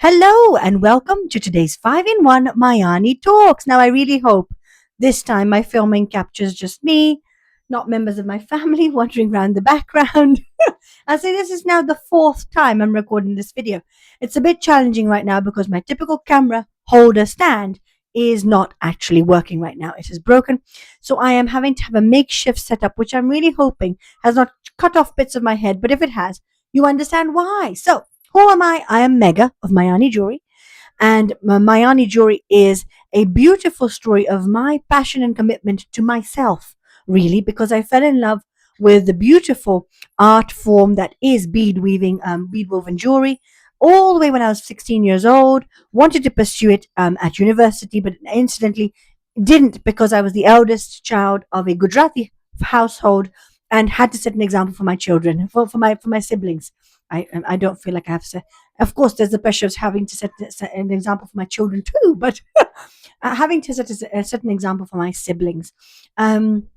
Hello and welcome to today's 5-in-1 Mayaani Talks. Now, I really hope this time my filming captures just me, not members of my family wandering around the background. I say this is now the fourth time I'm recording this video. It's a bit challenging right now because my typical camera holder stand is not actually working right now. It is broken. So I am having to have a makeshift setup, which I'm really hoping has not cut off bits of my head. But if it has, you understand why. So, who am I? I am Mega of Mayaani Jewellery. And Mayaani Jewellery is a beautiful story of my passion and commitment to myself, really, because I fell in love with the beautiful art form that is bead weaving, bead woven jewelry, all the way when I was 16 years old. Wanted to pursue it at university, but incidentally didn't because I was the eldest child of a Gujarati household and had to set an example for my children, for my siblings. I don't feel like I have to. Of course, there's the pressure of having to set an example for my children too, but having to set an example for my siblings. Um,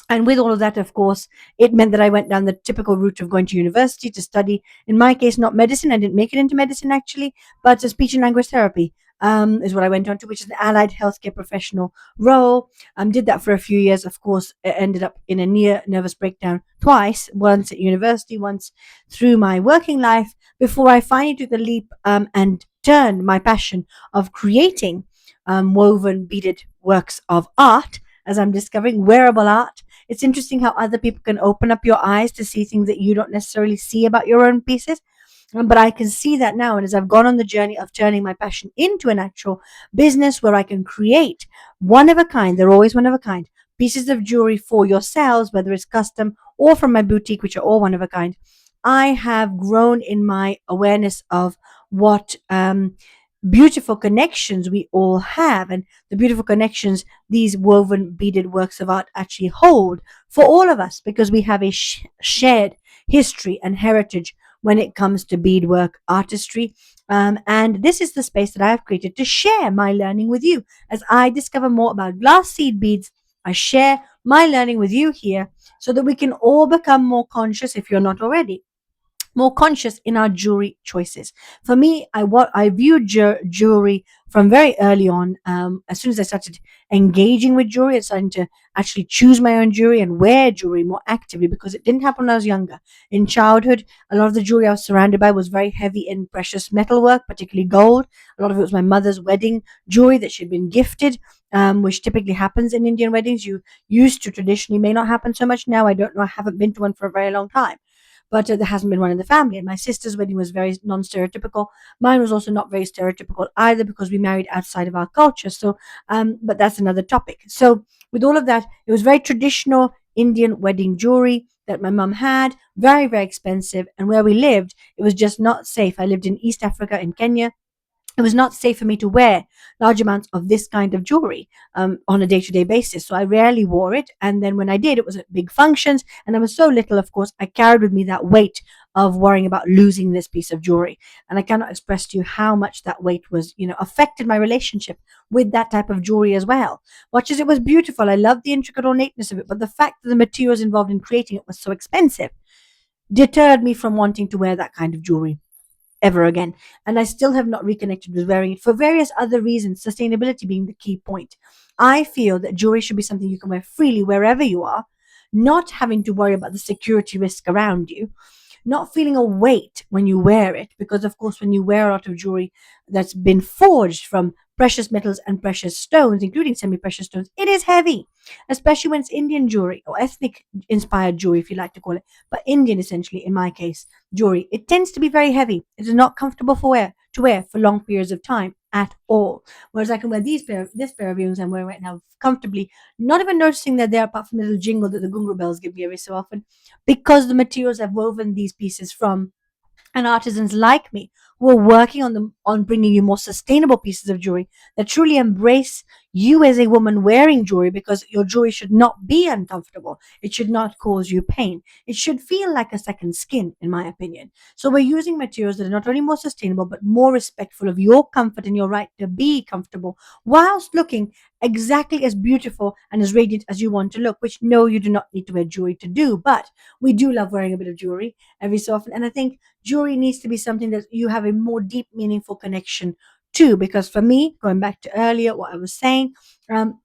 and with all of that, of course, it meant that I went down the typical route of going to university to study. In my case, not medicine. I didn't make it into medicine actually, but speech and language therapy is what I went on to, which is an allied healthcare professional role. Did that for a few years. Of course, it ended up in a near nervous breakdown twice, once at university, once through my working life, before I finally took the leap and turned my passion of creating woven beaded works of art, as I'm discovering wearable art. It's interesting how other people can open up your eyes to see things that you don't necessarily see about your own pieces. But I can see that now, and as I've gone on the journey of turning my passion into an actual business where I can create one of a kind, they're always one of a kind, pieces of jewelry for yourselves, whether it's custom or from my boutique, which are all one of a kind. I have grown in my awareness of what beautiful connections we all have, and the beautiful connections these woven beaded works of art actually hold for all of us, because we have a shared history and heritage when it comes to beadwork artistry. And this is the space that I have created to share my learning with you. As I discover more about glass seed beads, I share my learning with you here so that we can all become more conscious, if you're not already, more conscious in our jewelry choices. For me, I viewed jewelry from very early on. As soon as I started engaging with jewelry and starting to actually choose my own jewelry and wear jewelry more actively, because it didn't happen when I was younger. In childhood, a lot of the jewelry I was surrounded by was very heavy in precious metal work, particularly gold. A lot of it was my mother's wedding jewelry that she'd been gifted. Which typically happens in Indian weddings. You used to traditionally, may not happen so much now. I don't know. I haven't been to one for a very long time, but there hasn't been one in the family. And my sister's wedding was very non-stereotypical. Mine was also not very stereotypical either, because we married outside of our culture. So, but that's another topic. So, with all of that, it was very traditional Indian wedding jewelry that my mum had, very, very expensive. And where we lived, it was just not safe. I lived in East Africa, in Kenya. It was not safe for me to wear large amounts of this kind of jewelry on a day-to-day basis. So I rarely wore it. And then when I did, it was at big functions. And I was so little, of course, I carried with me that weight of worrying about losing this piece of jewelry. And I cannot express to you how much that weight was, affected my relationship with that type of jewelry as well. Much as it was beautiful, I loved the intricate ornateness of it. But the fact that the materials involved in creating it was so expensive deterred me from wanting to wear that kind of jewelry ever again. And I still have not reconnected with wearing it for various other reasons, sustainability being the key point. I feel that jewelry should be something you can wear freely wherever you are, not having to worry about the security risk around you, not feeling a weight when you wear it, because of course when you wear a lot of jewelry that's been forged from precious metals and precious stones, including semi-precious stones, it is heavy, especially when it's Indian jewelry or ethnic inspired jewelry, if you like to call it, but Indian essentially, in my case, jewelry. It tends to be very heavy. It is not comfortable to wear for long periods of time at all. Whereas I can wear this pair of earrings I'm wearing right now comfortably, not even noticing that they're, apart from the little jingle that the gungu bells give me every so often, because the materials I've woven these pieces from, and artisans like me who are working on bringing you more sustainable pieces of jewelry that truly embrace you as a woman wearing jewelry, because your jewelry should not be uncomfortable. It should not cause you pain. It should feel like a second skin, in my opinion. So we're using materials that are not only more sustainable, but more respectful of your comfort and your right to be comfortable, whilst looking exactly as beautiful and as radiant as you want to look, which no, you do not need to wear jewelry to do. But we do love wearing a bit of jewelry every so often. And I think jewelry needs to be something that you have a more deep, meaningful connection to. Because for me, going back to earlier, what I was saying,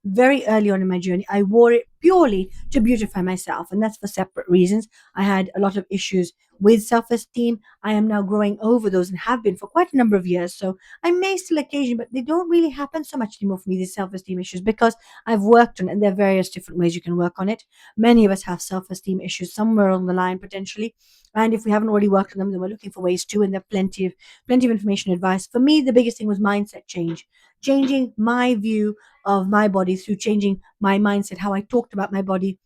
very early on in my journey, I wore it purely to beautify myself. And that's for separate reasons. I had a lot of issues with self esteem. I am now growing over those and have been for quite a number of years. So I may still occasionally, but they don't really happen so much anymore for me, these self esteem issues, because I've worked on it. And there are various different ways you can work on it. Many of us have self esteem issues somewhere on the line, potentially. And if we haven't already worked on them, then we're looking for ways to. And there are plenty of information and advice. For me, the biggest thing was mindset change, changing my view of my body through changing my mindset, how I talked about my body.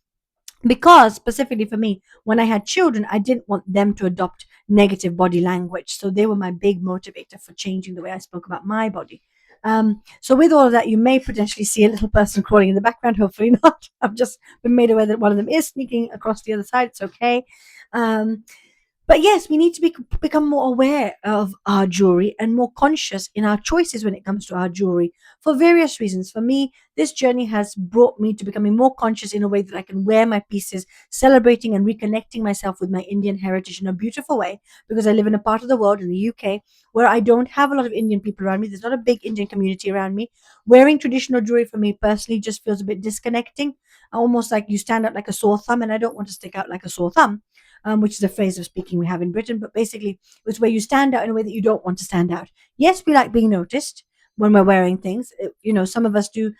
Because specifically for me, when I had children, I didn't want them to adopt negative body language. So they were my big motivator for changing the way I spoke about my body. So with all of that, you may potentially see a little person crawling in the background. Hopefully not. I've just been made aware that one of them is sneaking across the other side. It's okay. Um, but yes, we need to become more aware of our jewelry and more conscious in our choices when it comes to our jewelry, for various reasons. For me, this journey has brought me to becoming more conscious in a way that I can wear my pieces, celebrating and reconnecting myself with my Indian heritage in a beautiful way, because I live in a part of the world, in the UK, where I don't have a lot of Indian people around me. There's not a big Indian community around me. Wearing traditional jewelry for me personally just feels a bit disconnecting, almost like you stand out like a sore thumb, and I don't want to stick out like a sore thumb, which is a phrase of speaking we have in Britain. But basically, it's where you stand out in a way that you don't want to stand out. Yes, we like being noticed when we're wearing things. Some of us do.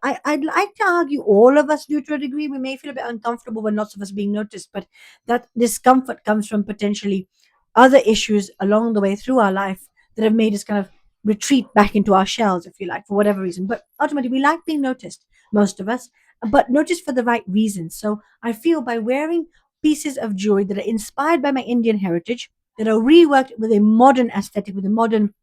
I'd like to argue all of us do to a degree. We may feel a bit uncomfortable when lots of us being noticed, but that discomfort comes from potentially other issues along the way through our life that have made us kind of retreat back into our shells, if you like, for whatever reason. But ultimately, we like being noticed, most of us, but noticed for the right reasons. So I feel by wearing pieces of jewelry that are inspired by my Indian heritage, that are reworked with a modern aesthetic, with a modern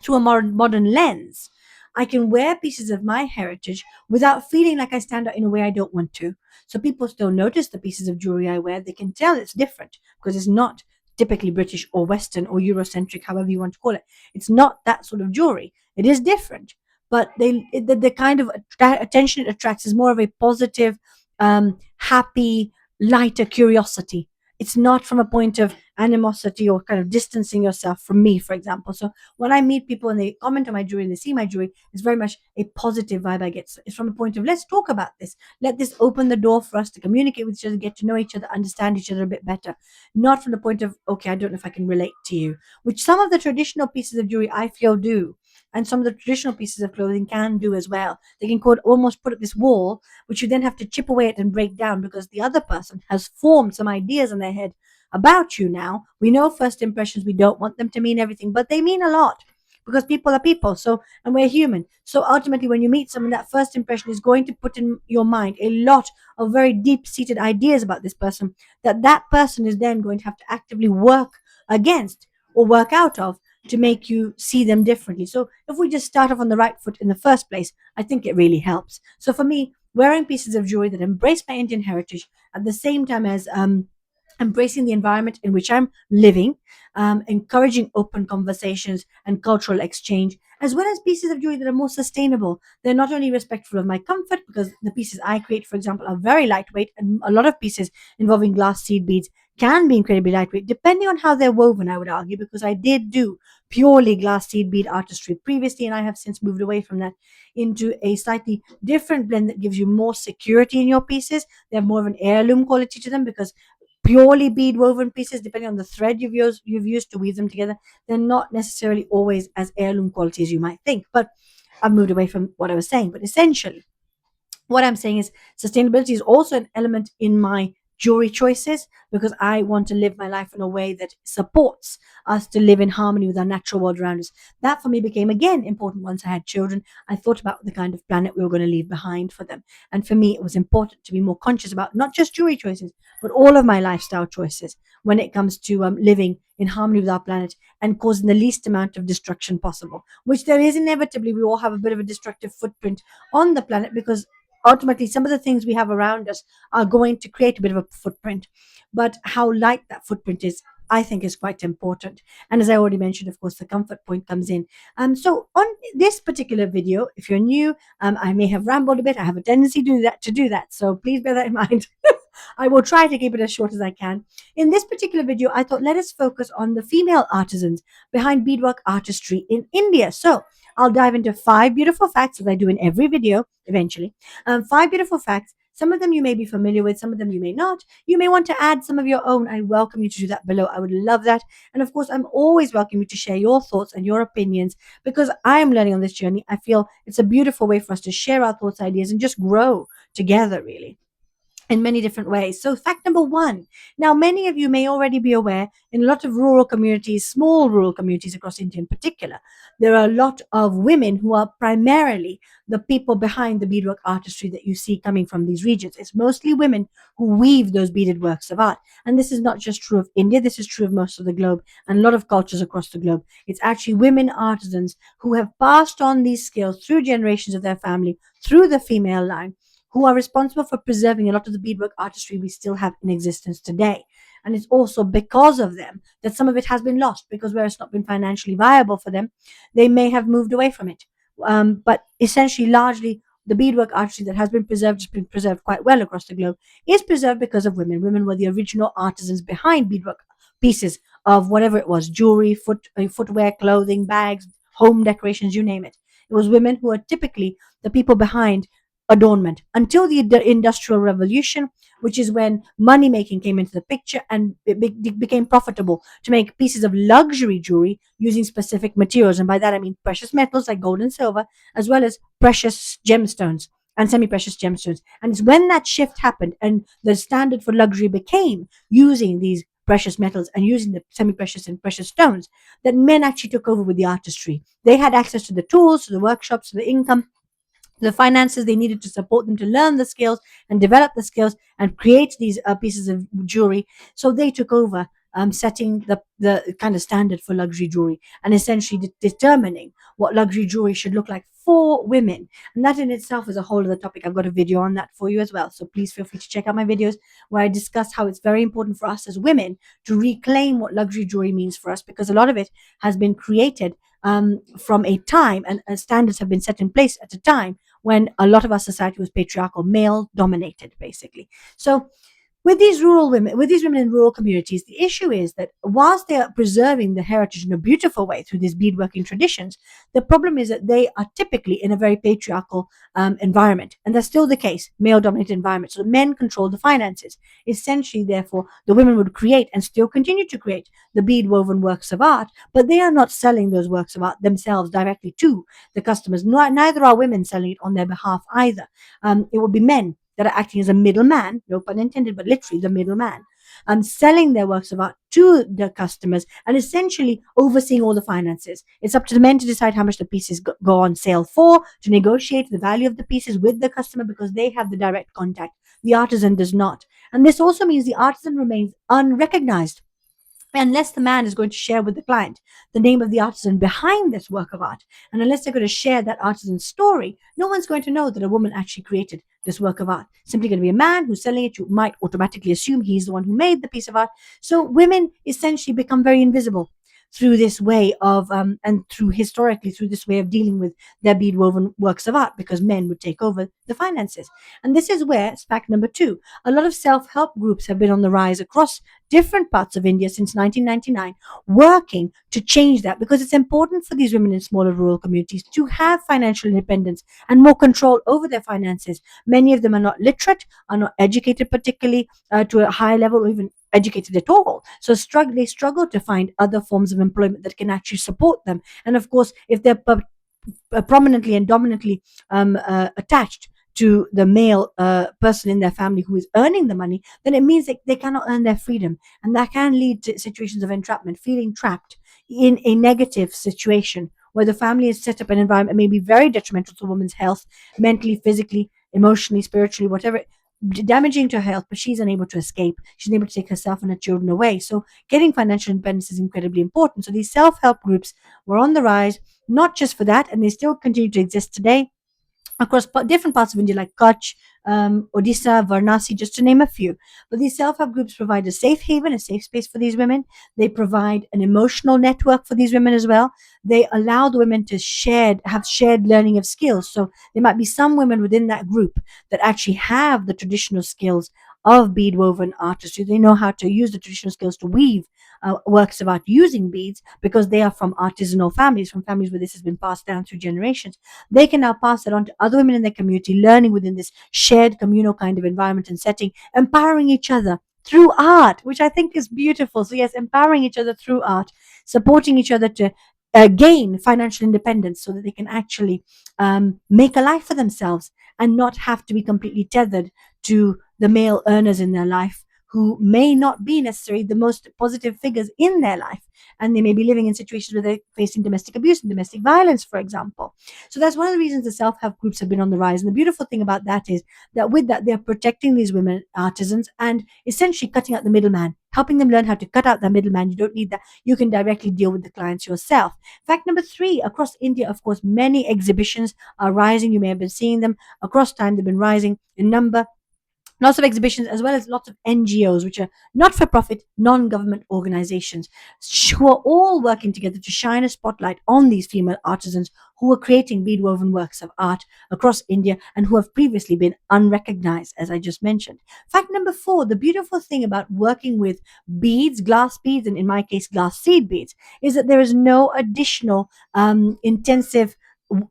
through a modern lens, I can wear pieces of my heritage without feeling like I stand out in a way I don't want to. So people still notice the pieces of jewelry I wear. They can tell it's different because it's not typically British or Western or Eurocentric, however you want to call it. It's not that sort of jewelry. It is different, but the kind of attention it attracts is more of a positive, happy, lighter curiosity. It's not from a point of animosity or kind of distancing yourself from me, for example. So when I meet people and they comment on my jewelry and they see my jewelry, it's very much a positive vibe I get. So it's from a point of, let's talk about this. Let this open the door for us to communicate with each other, get to know each other, understand each other a bit better. Not from the point of, okay, I don't know if I can relate to you, which some of the traditional pieces of jewelry I feel do. And some of the traditional pieces of clothing can do as well. They can almost put up this wall, which you then have to chip away at and break down, because the other person has formed some ideas in their head about you now. We know first impressions, we don't want them to mean everything, but they mean a lot, because people are people. So, and we're human. So ultimately, when you meet someone, that first impression is going to put in your mind a lot of very deep seated ideas about this person, that person is then going to have to actively work against or work out of, to make you see them differently. So if we just start off on the right foot in the first place, I think it really helps. So for me, wearing pieces of jewelry that embrace my Indian heritage at the same time as embracing the environment in which I'm living, encouraging open conversations and cultural exchange, as well as pieces of jewelry that are more sustainable. They're not only respectful of my comfort, because the pieces I create, for example, are very lightweight, and a lot of pieces involving glass seed beads can be incredibly lightweight, depending on how they're woven, I would argue, because I did do purely glass seed bead artistry previously, and I have since moved away from that into a slightly different blend that gives you more security in your pieces. They have more of an heirloom quality to them, because purely bead woven pieces, depending on the thread you've used to weave them together, they're not necessarily always as heirloom quality as you might think. But I've moved away from what I was saying. But essentially, what I'm saying is sustainability is also an element in my jewelry choices because I want to live my life in a way that supports us to live in harmony with our natural world around us. That for me became again important once I had children. I thought about the kind of planet we were going to leave behind for them. And for me, it was important to be more conscious about not just jewelry choices, but all of my lifestyle choices when it comes to living in harmony with our planet and causing the least amount of destruction possible, which there is inevitably. We all have a bit of a destructive footprint on the planet because ultimately some of the things we have around us are going to create a bit of a footprint. But how light that footprint is, I think, is quite important. And as I already mentioned, of course, the comfort point comes in. So on this particular video, if you're new, I may have rambled a bit. I have a tendency to do that. So please bear that in mind. I will try to keep it as short as I can. In this particular video, I thought let us focus on the female artisans behind beadwork artistry in India. So I'll dive into 5 beautiful facts, as I do in every video eventually. 5 beautiful facts. Some of them you may be familiar with, some of them you may not. You may want to add some of your own. I welcome you to do that below. I would love that. And of course, I'm always welcome you to share your thoughts and your opinions because I am learning on this journey. I feel it's a beautiful way for us to share our thoughts, ideas, and just grow together, really, in many different ways. So, fact number one. Now, many of you may already be aware in a lot of rural communities, small rural communities across India in particular, there are a lot of women who are primarily the people behind the beadwork artistry that you see coming from these regions. It's mostly women who weave those beaded works of art. And this is not just true of India, this is true of most of the globe and a lot of cultures across the globe. It's actually women artisans who have passed on these skills through generations of their family, through the female line, who are responsible for preserving a lot of the beadwork artistry we still have in existence today. And it's also because of them that some of it has been lost, because where it's not been financially viable for them, they may have moved away from it. But essentially, largely, the beadwork artistry that has been preserved quite well across the globe, is preserved because of women. Women were the original artisans behind beadwork pieces of whatever it was, jewelry, footwear, clothing, bags, home decorations, you name it. It was women who are typically the people behind adornment until the industrial revolution, which is when money making came into the picture and it became profitable to make pieces of luxury jewelry using specific materials. And by that I mean precious metals like gold and silver, as well as precious gemstones and semi-precious gemstones. And it's when that shift happened and the standard for luxury became using these precious metals and using the semi-precious and precious stones, that men actually took over with the artistry. They had access to the tools, to the workshops, to the income, the finances they needed to support them to learn the skills and develop the skills and create these pieces of jewelry. So they took over, setting the kind of standard for luxury jewelry and essentially determining what luxury jewelry should look like for women. And that in itself is a whole other topic. I've got a video on that for you as well. So please feel free to check out my videos where I discuss how it's very important for us as women to reclaim what luxury jewelry means for us, because a lot of it has been created from a time, and standards have been set in place at a time when a lot of our society was patriarchal, male dominated, basically. So with these women in rural communities, the issue is that whilst they are preserving the heritage in a beautiful way through these beadworking traditions, the problem is that they are typically in a very patriarchal environment. And that's still the case, male-dominated environment. So the men control the finances. Essentially, therefore, the women would create and still continue to create the bead-woven works of art, but they are not selling those works of art themselves directly to the customers. Neither are women selling it on their behalf either. It would be men that are acting as a middleman, no pun intended, but literally the middleman, selling their works of art to the customers and essentially overseeing all the finances. It's up to the men to decide how much the pieces go on sale for, to negotiate the value of the pieces with the customer because they have the direct contact. The artisan does not. And this also means the artisan remains unrecognized unless the man is going to share with the client the name of the artisan behind this work of art, and unless they're going to share that artisan's story, no one's going to know that a woman actually created this work of art. It's simply going to be a man who's selling it. You might automatically assume he's the one who made the piece of art. So women essentially become very invisible through this way of, and through historically, through this way of dealing with their bead woven works of art, because men would take over the finances. And this is where, fact number two, a lot of self-help groups have been on the rise across different parts of India since 1999, working to change that, because it's important for these women in smaller rural communities to have financial independence and more control over their finances. Many of them are not literate, are not educated particularly to a high level, or even educated at all. So they struggle to find other forms of employment that can actually support them. And of course, if they're prominently and dominantly attached to the male person in their family who is earning the money, then it means that they cannot earn their freedom. And that can lead to situations of entrapment, feeling trapped in a negative situation where the family has set up an environment that may be very detrimental to a woman's health, mentally, physically, emotionally, spiritually, whatever, damaging to her health, but she's unable to escape. She's unable to take herself and her children away. So getting financial independence is incredibly important. So these self-help groups were on the rise, not just for that, and they still continue to exist today across different parts of India, like Kutch, Odisha, Varanasi, just to name a few. But these self-help groups provide a safe haven, a safe space for these women. They provide an emotional network for these women as well. They allow the women to have shared learning of skills. So there might be some women within that group that actually have the traditional skills of bead woven artistry. They know how to use the traditional skills to weave works of art using beads because they are from artisanal families, from families where this has been passed down through generations. They can now pass it on to other women in their community, learning within this shared communal kind of environment and setting, empowering each other through art, which I think is beautiful. So, yes, empowering each other through art, supporting each other to gain financial independence so that they can actually make a life for themselves and not have to be completely tethered to the male earners in their life who may not be necessarily the most positive figures in their life. And they may be living in situations where they're facing domestic abuse and domestic violence, for example. So that's one of the reasons the self-help groups have been on the rise. And the beautiful thing about that is that with that, they're protecting these women artisans and essentially cutting out the middleman, helping them learn how to cut out that middleman. You don't need that. You can directly deal with the clients yourself. Fact number 3, across India, of course, many exhibitions are rising. You may have been seeing them across time. They've been rising in number. Lots of exhibitions, as well as lots of NGOs, which are not for profit, non government organizations, who are all working together to shine a spotlight on these female artisans who are creating bead woven works of art across India and who have previously been unrecognized, as I just mentioned. Fact number 4, the beautiful thing about working with beads, glass beads, and in my case, glass seed beads, is that there is no additional intensive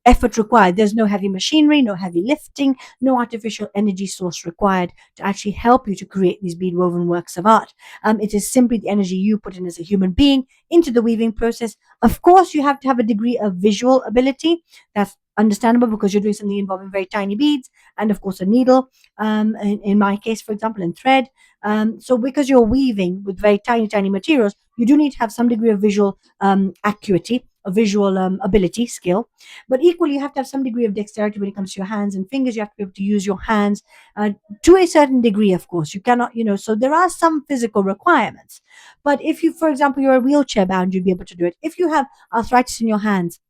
effort required. There's no heavy machinery, no heavy lifting, no artificial energy source required to actually help you to create these bead woven works of art. It is simply the energy you put in as a human being into the weaving process. Of course, you have to have a degree of visual ability. That's understandable because you're doing something involving very tiny beads and, of course, a needle. In my case, for example, and thread. So because you're weaving with very tiny, tiny materials, you do need to have some degree of visual acuity, a visual ability, skill. But equally, you have to have some degree of dexterity when it comes to your hands and fingers. You have to be able to use your hands to a certain degree, of course. You cannot, so there are some physical requirements. But if you, for example, you're a wheelchair bound, you'd be able to do it. If you have arthritis in your hands,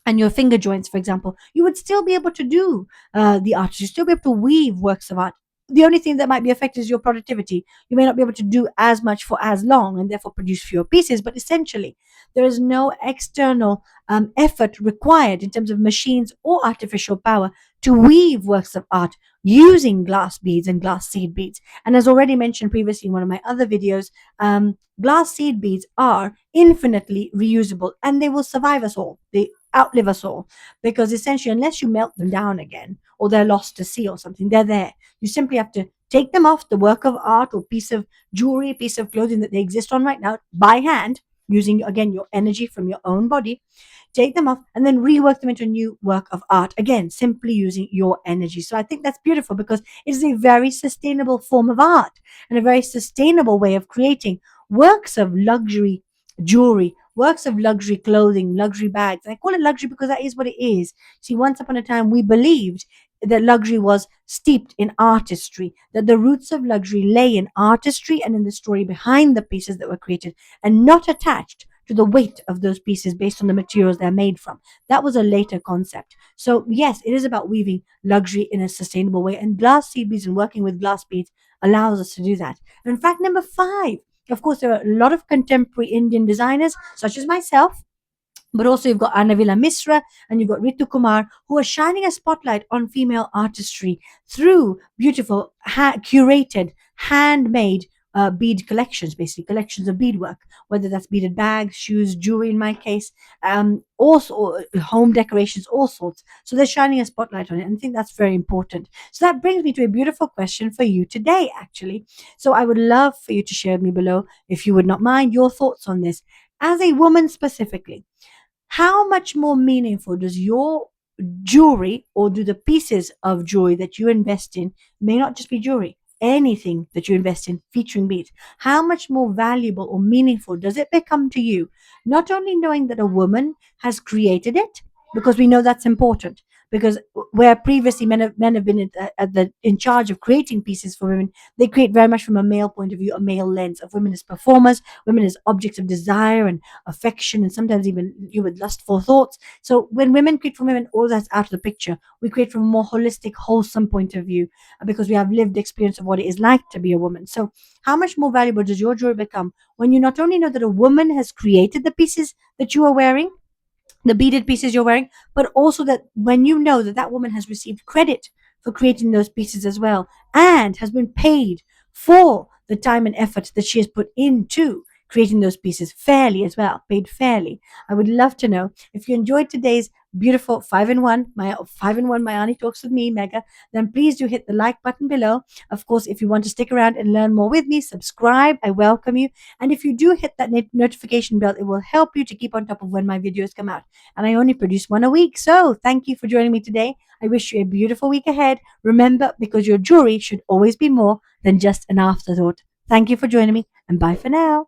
and your finger joints, for example, you would still be able to do the art. You still be able to weave works of art. The only thing that might be affected is your productivity. You may not be able to do as much for as long and therefore produce fewer pieces, but essentially, there is no external effort required in terms of machines or artificial power to weave works of art using glass beads and glass seed beads. And as already mentioned previously in one of my other videos, glass seed beads are infinitely reusable and they will survive us all. They outlive us all because essentially, unless you melt them down again or they're lost to sea or something, they're there. You simply have to take them off the work of art or piece of jewelry, piece of clothing that they exist on right now by hand, using again your energy from your own body, take them off and then rework them into a new work of art, again simply using your energy. So I think that's beautiful because it is a very sustainable form of art and a very sustainable way of creating works of luxury jewelry, works of luxury clothing, luxury bags. And I call it luxury because that is what it is. See, once upon a time we believed that luxury was steeped in artistry, that the roots of luxury lay in artistry and in the story behind the pieces that were created and not attached to the weight of those pieces based on the materials they're made from. That was a later concept. So yes, it is about weaving luxury in a sustainable way, and glass seed beads and working with glass beads allows us to do that. And fact number 5, of course, there are a lot of contemporary Indian designers, such as myself, but also you've got Anavila Misra and you've got Ritu Kumar, who are shining a spotlight on female artistry through beautiful, curated, handmade bead collections, basically collections of beadwork, whether that's beaded bags, shoes, jewelry in my case, also home decorations, all sorts. So they're shining a spotlight on it, and I think that's very important. So that brings me to a beautiful question for you today, actually. So I would love for you to share with me below, if you would not mind, your thoughts on this. As a woman specifically, how much more meaningful does your jewelry, or do the pieces of jewelry that you invest in, may not just be jewelry, anything that you invest in featuring beads, how much more valuable or meaningful does it become to you? Not only knowing that a woman has created it, because we know that's important, because where previously men have been in charge of creating pieces for women, they create very much from a male point of view, a male lens of women as performers, women as objects of desire and affection, and sometimes even you with lustful thoughts. So when women create for women, all that's out of the picture. We create from a more holistic, wholesome point of view, because we have lived experience of what it is like to be a woman. So how much more valuable does your jewelry become when you not only know that a woman has created the pieces that you are wearing, the beaded pieces you're wearing, but also that when you know that that woman has received credit for creating those pieces as well, and has been paid for the time and effort that she has put into creating those pieces fairly as well, paid fairly. I would love to know if you enjoyed today's beautiful 5-in-1, my 5-in-1 Mayaani Talks with me, Mega, then please do hit the like button below. Of course, if you want to stick around and learn more with me, subscribe. I welcome you. And if you do hit that notification bell, it will help you to keep on top of when my videos come out. And I only produce one a week. So thank you for joining me today. I wish you a beautiful week ahead. Remember, because your jewelry should always be more than just an afterthought. Thank you for joining me, and bye for now.